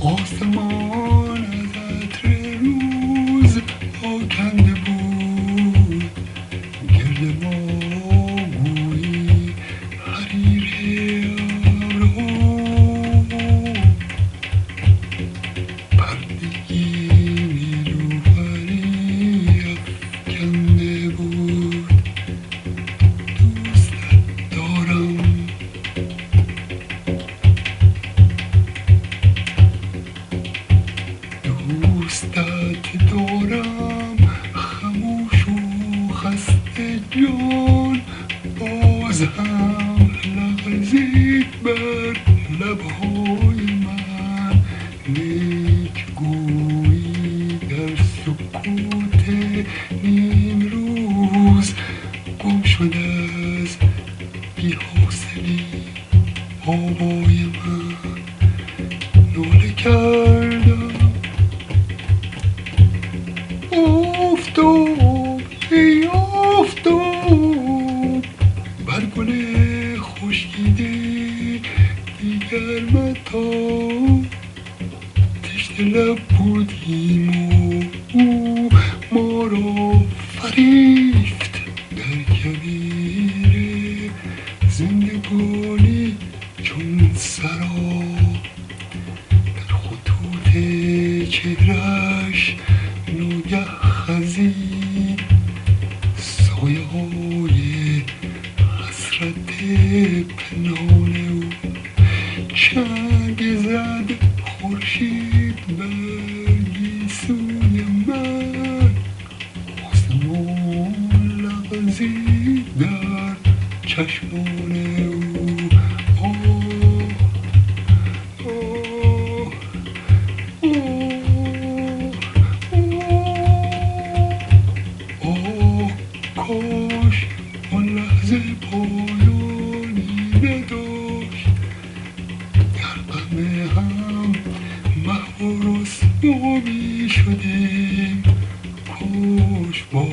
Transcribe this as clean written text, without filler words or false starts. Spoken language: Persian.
آسمان از عطر روز آکنده بود، گرد ما گویی حریر ابرها، پردگی نیلوفری افکنده بود. دوستت دارم، دوستت دارم، خموش و خسته جان، باز هم لغزید بر لبهای من، لیک گویی در سکوت نیم روز گم شده از بی‌حاصلی آوای من. ناله کردم آفتاب، ای آفتاب، بر گل خشکیده دیگر متاب. تشنه لب بودیم و او ما را فریفت در کویر زندگانی چون سراب. در خطوط چهرش ناگه خزید سایه های حسرت پنهان او. چنگ زد خورشید بر گیسوی من، آسمان لغزید در چشمان او. آه آه آه آه، کاش آن لحظه پایانی نداشت، در غم هم محو و رسوا می شدیم. کاش با